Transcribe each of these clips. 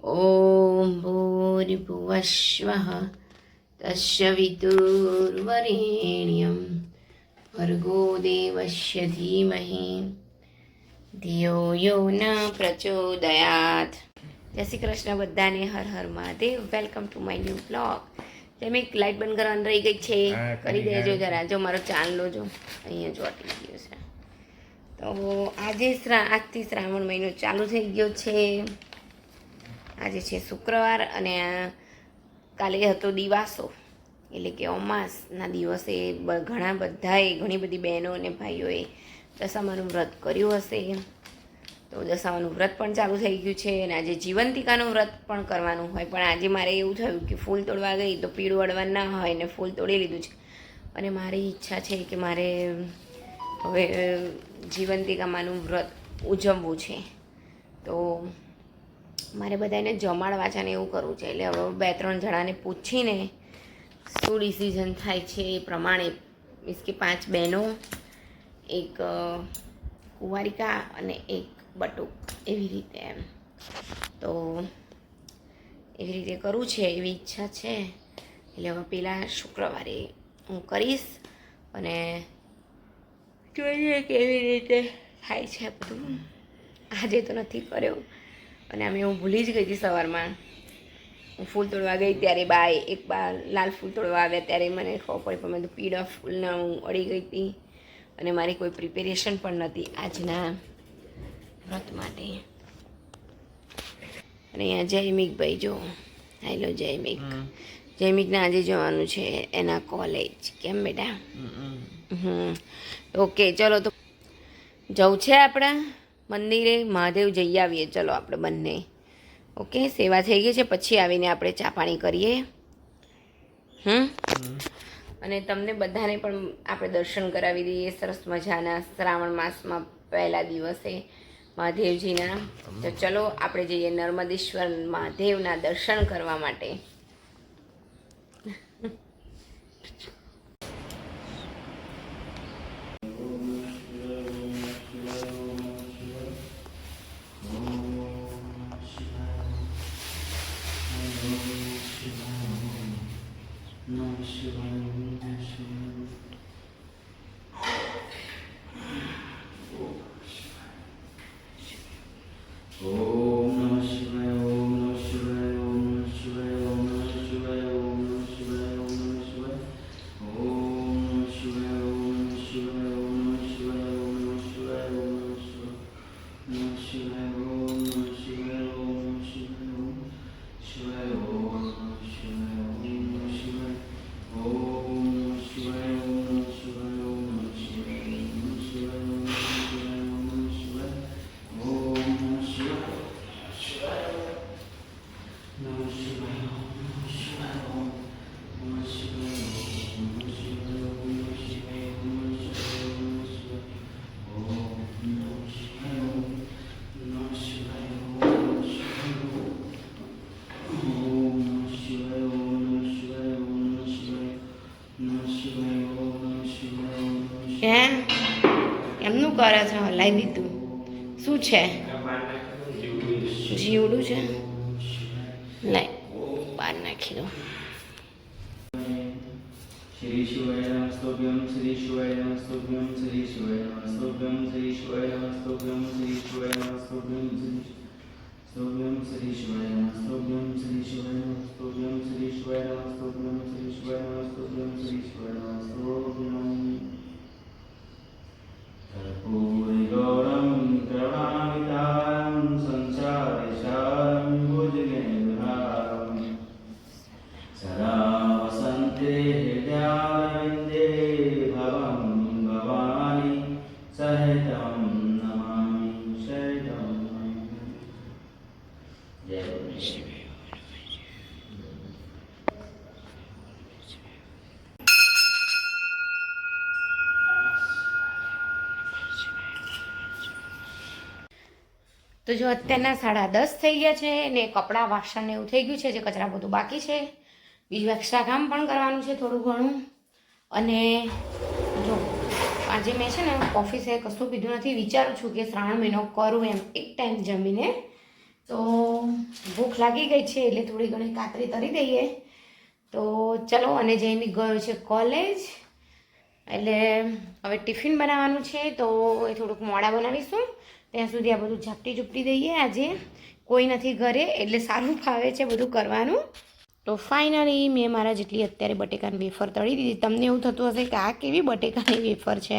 ॐ भूर्भुवस्वः तस्य वितुर्वरेण्यं भर्गो देवस्य धीमहि धियो यो न પ્રચોદયાત. જય શ્રી કૃષ્ણ બધાને. હર હર Mahadev. Welcome to my new blog. જેમ એક લાઇટ બંધ કરવાની રહી ગઈ છે, કરી દેજો જરા. જો મારો ચાંદલો જો અહીંયા ચોટી ગયો છે. તો આજથી શ્રાવણ મહિનો ચાલુ થઈ ગયો છે. આજે છે શુક્રવાર અને કાલે હતો દિવાસો, એટલે કે અમાસના દિવસે ઘણી બધી બહેનો અને ભાઈઓએ દશામાનું વ્રત કર્યું હશે. તો દશામાનું વ્રત પણ ચાલુ થઈ ગયું છે અને આજે જીવંતિકાનું વ્રત પણ કરવાનું હોય. પણ આજે મારે એવું થયું કે ફૂલ તોડવા ગઈ તો પીળું અડવા ના હોય ને ફૂલ તોડી લીધું છે. અને મારી ઈચ્છા છે કે મારે હવે જીવંતિકામાંનું વ્રત ઉજવવું છે. તો મારે બધાને જમાડવા છે ને એવું કરવું છે. એટલે હવે 2-3 જણાને પૂછીને શું ડિસિઝન થાય છે એ પ્રમાણે, મીન્સ કે 5 બહેનો, એક કુંવારિકા અને એક બટુક, એવી રીતે એમ. તો એવી રીતે કરવું છે એવી ઈચ્છા છે. એટલે હવે પેલા શુક્રવારે હું કરીશ અને જોઈએ કેવી રીતે થાય છે બધું. આજે તો નથી કર્યો અને અમે હું ભૂલી જ ગઈ હતી. સવારમાં હું ફૂલ તોડવા ગઈ ત્યારે એક બા લાલ ફૂલ તોડવા આવ્યા ત્યારે મને ખબર પડી, પણ મેં તો પીળા ફૂલના હું અડી ગઈ હતી અને મારી કોઈ પ્રિપેરેશન પણ નહોતી આજના વ્રત માટે. અને અહીંયા જયમિકભાઈ જો, હેલો જયમિક. જયમિકને આજે જવાનું છે એના કોલેજ. કેમ બેટા? ઓકે ચલો, તો જવું છે આપણા મંદિરે મહાદેવ જઈ આવીએ. ચલો આપણે બંને. ઓકે, સેવા થઈ ગઈ છે, પછી આવીને આપણે ચા પાણી કરીએ. અને તમને બધાને પણ આપણે દર્શન કરાવી દઈએ સરસ મજાના શ્રાવણ માસમાં પહેલા દિવસે મહાદેવજીના. તો ચલો આપણે જઈએ નર્મદેશ્વર મહાદેવના દર્શન કરવા માટે. એમનું કરે છે, હલાવી દીધું. શું છે? જીવડું છે, લાઈ બહાર નાખી દો. શ્રી શિવાય નમસ્તોભ્યમ, શ્રી શિવાય નમસ્તોભ્યમ, શ્રી શિવાય નમસ્તોભ્યમ, શ્રી શિવાય નમસ્તોભ્યમ, શ્રી શિવાય નમસ્તોભ્યમ, શ્રી શિવાય નમસ્તોભ્યમ, શ્રી શિવાય નમસ્તોભ્યમ, શ્રી શિવાય નમસ્તોભ્યમ, શ્રી શિવાય નમસ્તોભ્યમ, શ્રી શિવાય નમસ્તોભ્યમ. કર્પૂરી ગૌરમ કરુણાનિધાનમ સંસારેશારમ ભુજગેન્દ્રહારમ સદા વસંતે હૃદયારવિંદે ભવં ભવાની સહિતં નમામિ સહિતં. જય શ્રી તો જો અત્યારના 10:30 થઈ ગયા છે ને કપડાં વાસણ ને એવું થઈ ગયું છે. જે કચરા બધું બાકી છે, બીજું એક્સ્ટ્રા કામ પણ કરવાનું છે થોડું ઘણું. અને જો આજે મેં છે ને ઓફિસે કશું પીધું નથી. વિચારું છું કે શ્રાવણ મહિનો કરું એમ, એક ટાઈમ જમીને તો ભૂખ લાગી ગઈ છે એટલે થોડી ઘણી કાતરી તરી દઈએ. તો ચલો, અને જૈમિક ગયો છે કોલેજ, એટલે હવે ટિફિન બનાવવાનું છે તો એ થોડુંક મોડા બનાવીશું. ત્યાં સુધી આ બધું ઝાપટી ઝૂપટી દઈએ. આજે કોઈ નથી ઘરે એટલે સારું ફાવે છે બધું કરવાનું. તો ફાઇનલી મેં મારા જેટલી અત્યારે બટેકાની વેફર તળી દીધી. તમને એવું થતું હશે કે આ કેવી બટેકાની વેફર છે,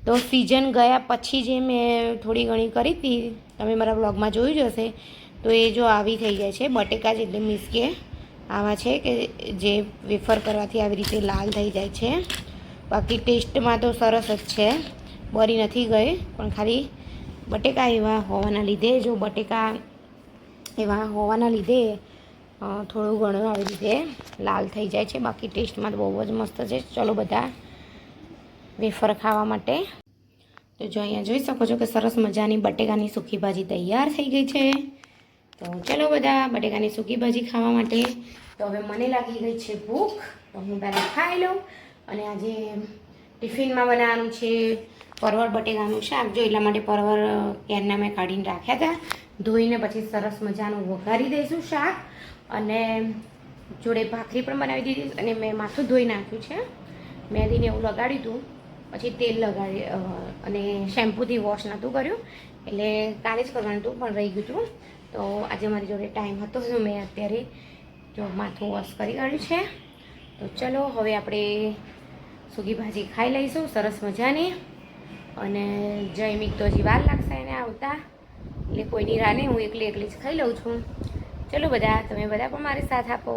તો સિઝન ગયા પછી જે મેં થોડી ઘણી કરી હતી, તમે મારા બ્લોગમાં જોયું જ હશે. તો એ જો આવી થઈ જાય છે બટેકા જ, એટલે મીન્સ કે આવા છે કે જે વેફર કરવાથી આવી રીતે લાલ થઈ જાય છે. બાકી ટેસ્ટમાં તો સરસ જ છે, બરી નથી ગઈ, પણ ખાલી બટેકા એવા હોવાના લીધે, જો બટેકા એવા હોવાના લીધે થોડું ઘણું આવી રીતે લાલ થઈ જાય છે. બાકી ટેસ્ટમાં તો બહુ જ મસ્ત છે. ચલો બધા વેફર ખાવા માટે. તો જો અહીંયા જોઈ શકો છો કે સરસ મજાની બટેકાની સૂકી ભાજી તૈયાર થઈ ગઈ છે. તો ચલો બધા બટેકાની સૂકી ભાજી ખાવા માટે. તો હવે મને લાગી ગઈ છે ભૂખ, તો હું પહેલાં ખાઈ લઉં. અને આજે ટિફિનમાં બનાવવાનું છે પરવળ બટેકાનું શાક. જો એટલા માટે પરવળ ક્યારના મેં કાઢીને રાખ્યા હતા, ધોઈને પછી સરસ મજાનું વઘારી દઈશું શાક. અને જોડે ભાખરી પણ બનાવી દીધી. અને મેં માથું ધોઈ નાખ્યું છે, મહેંદીને એવું લગાડ્યું હતું, પછી તેલ લગાડી અને શેમ્પૂથી વોશ નહોતું કર્યું, એટલે કાલે જ કરવાનું હતું પણ રહી ગયું હતું. તો આજે મારી જોડે ટાઈમ હતો તો મેં અત્યારે જો માથું વોશ કરી કાઢ્યું છે. તો ચલો હવે આપણે સૂકી ભાજી ખાઈ લઈશું સરસ મજાની. અને જૈમિક તો હજી વાર લાગશે એને આવતા, એટલે કોઈની રાહ નહીં, હું એકલી જ ખાઈ લઉં છું. ચલો બધા, તમે બધા પણ મારી સાથ આપો.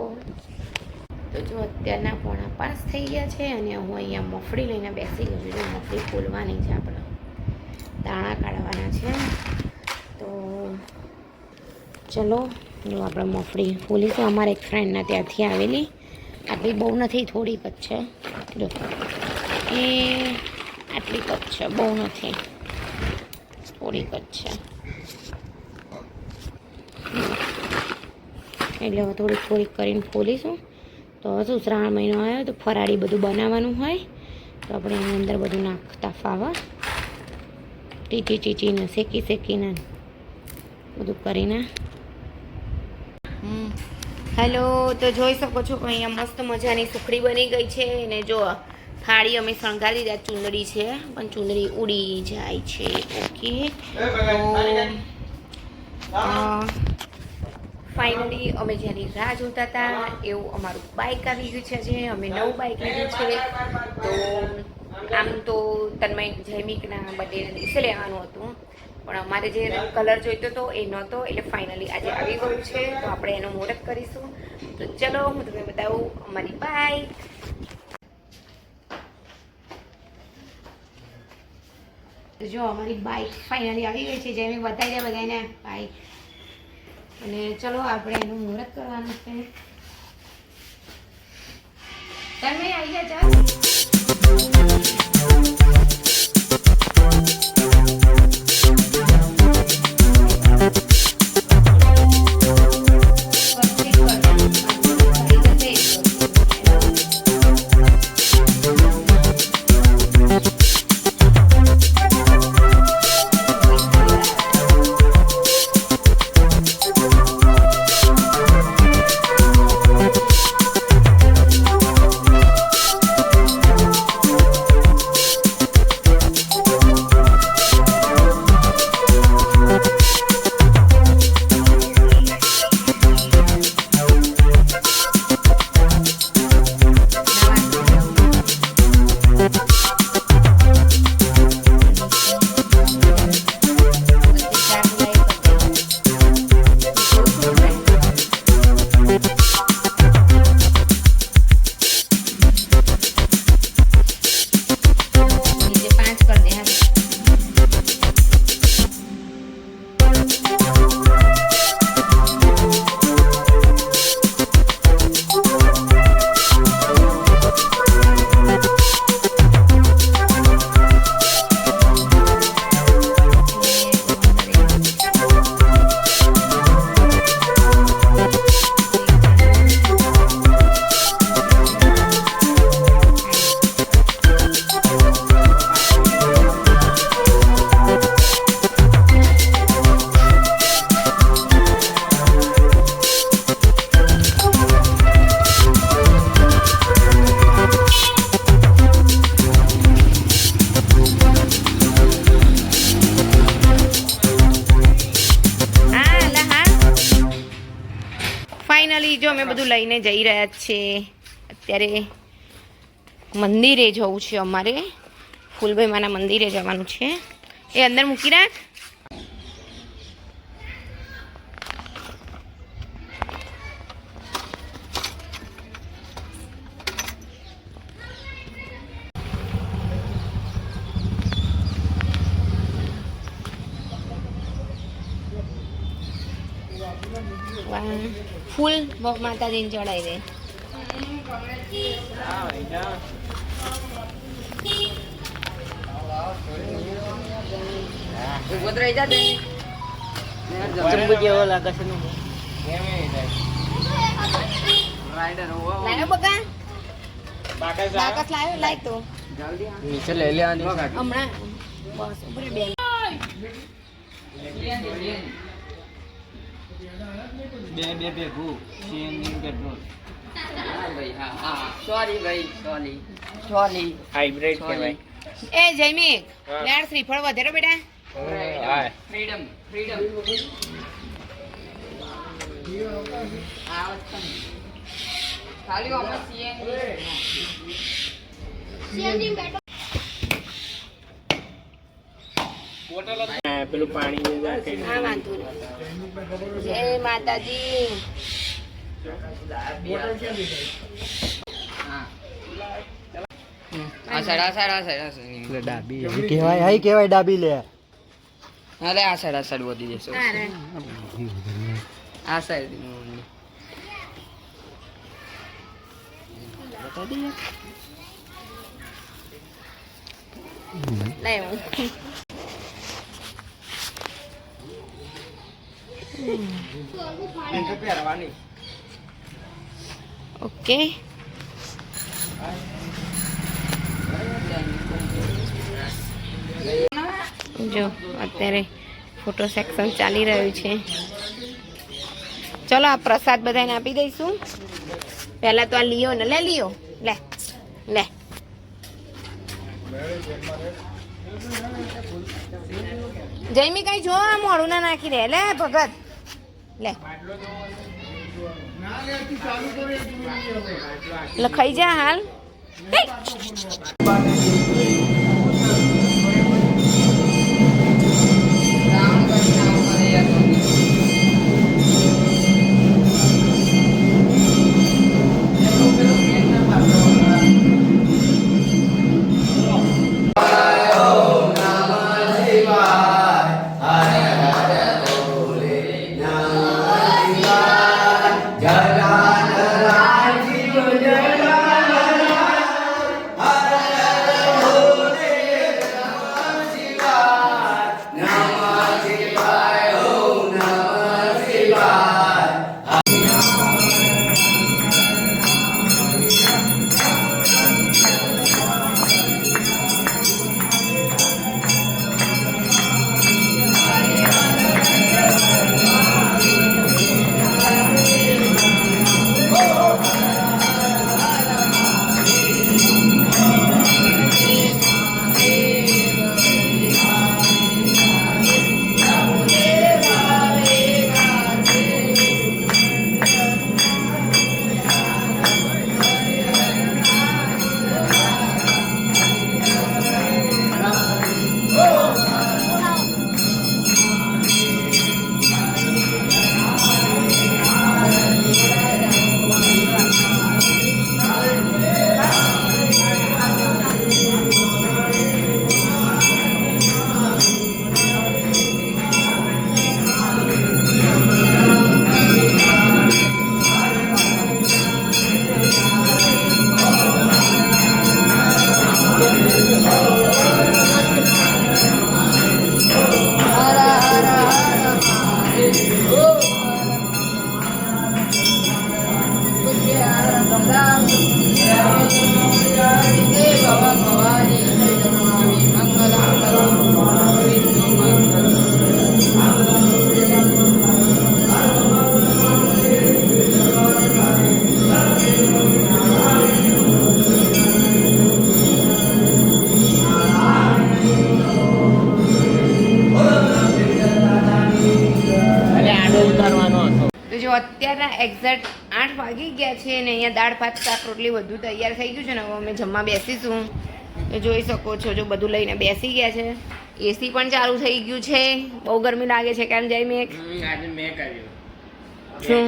તો જો અત્યારના 4:45 થઈ ગયા છે અને હું અહીંયા મફળી લઈને બેસી ગઈ છું. મફળી ફોલવાની છે, આપણે દાણા કાઢવાના છે. તો ચલો જો આપણે મફળી ફોલીશું. અમારા એક ફ્રેન્ડના ત્યાંથી આવેલી, આટલી બહુ નથી, થોડીક જ છે. જો એ આટલી જ છે, બહુ નથી, થોડીક જ છે. એટલે હવે થોડીક કરીને ફોલીશું. તો હવે શું, શ્રાવણ મહિનો આવ્યો તો ફરાળી બધું બનાવવાનું હોય, તો આપણે એની અંદર બધું નાખતા ફાવે, ચીચીને શેકીને બધું કરીને. હેલો, તો જોઈ શકો છો કે અહીંયા મસ્ત મજાની સુખડી બની ગઈ છે. અને જો થાળી અમે શણગારી દીધા, ચૂંદડી છે પણ ચૂંદડી ઉડી જાય છે. ઓકે, તો ફાઇનલી અમે જેની રાહ જોતા હતા એવું અમારું બાઇક આવી ગયું છે. જે અમે નવું બાઇક લીધું છે. તો આમ તો તન્મય જૈમિકના બર્થડેના દિવસે લેવાનું હતું, પણ અમારે જે કલર જોઈતો હતો એ નહોતો, એટલે ફાઇનલી આજે આવી ગયું છે. તો આપણે એનું મુહૂર્ત કરીશું. તો ચલો હું તમને બતાવું અમારી બાઇક. જો અમારી બાઇક ફાઇનલી આવી ગઈ છે. જૈમિક બતાવી દે બધાને બાઇક. અને ચલો આપણે એનું મુહૂર્ત કરવાનું છે. તમે આવી ગયા ચાલ. ફાઇનલી જો અમે બધું લઈને જઈ રહ્યા છીએ અત્યારે મંદિરે જવું છે અમારે ફૂલભાઈ માના મંદિરે જવાનું છે એ અંદર મૂકી રાખ ફૂલ માતાજીને ચડાવી દે નીચે લઈ લે હમણાં બસ ઉપર બે ભેગું હાઇબ્રિડ કહેવાય એ જયમીક લેણ શ્રીફળ વધેરો બેટા ફ્રીડમ ખાલી અમે સીએનજી પેલું પાણી હા વાંધો નહીં જય માતાજી ડાબી કહેવાય હાઈ કહેવાય ડાબી લે અરે આ સાઈડ વધી જશે આ સાઈડ લેવું ઓકે જો અત્યારે ફોટો સેક્શન ચાલી રહ્યું છે ચલો આ પ્રસાદ બધાને આપી દઈશું પહેલા તો આ લિયો ને લે લિયો લે લે જયમી કઈ જો મોડું ના નાખી દે લે ભગત લે લખાઈ જા હાલ જો અત્યારના એક્ઝેક્ટ 8 વાગી ગયા છે અને અહીંયા દાળ ભાત શાક રોટલી બધું તૈયાર થઈ ગયું છે ને હવે અમે જમવા બેસીશું. તો જોઈ શકો છો જો બધું લઈને બેસી ગયા છે. એસી પણ ચાલુ થઈ ગયું છે. બહુ ગરમી લાગે છે કેમ જાય મેં આજે મેં કર્યું શું?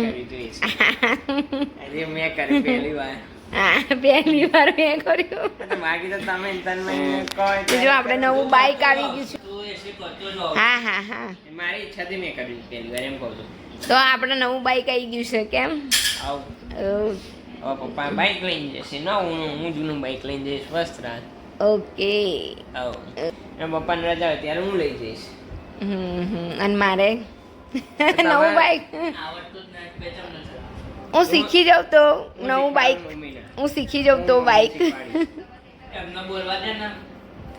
આજે મેં કર્યું પહેલી વાર હા પહેલી વાર મેં કર્યું. બાકી તો તમે તને કહો તો જો આપણે નવું બાઇક આવી ગયું છે. તું એસી કરતો જ હોવ. હા હા હા મારી ઈચ્છાથી મેં કર્યું પહેલી વાર એમ કહું છું. તો આપણે નવું બાઇક આવી ગયું છે કેમ આવું અ, હવે પપ્પા બાઇક લઈને જશે ન હું જૂનું બાઇક લઈને જઈશ ફર્સ્ટ રાત ઓકે આવું એમ પપ્પાને રજા હોય ત્યારે હું લઈ જઈશ. અને મારે નવું બાઇક આવડતું જ નથી બેચમ નથી હું શીખી જાઉં તો નવું બાઇક હું શીખી જાઉં તો બાઇક એમને બોલવા દે ને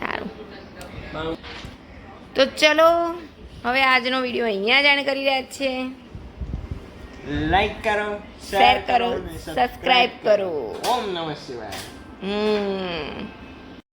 સારું તો ચલો હવે આજનો વિડીયો અહીંયા જ એન્ડ કરી રહ્યા છે. લાઈક કરો શેર કરો સબસ્ક્રાઇબ કરો. ઓમ નમઃ શિવાય. હમ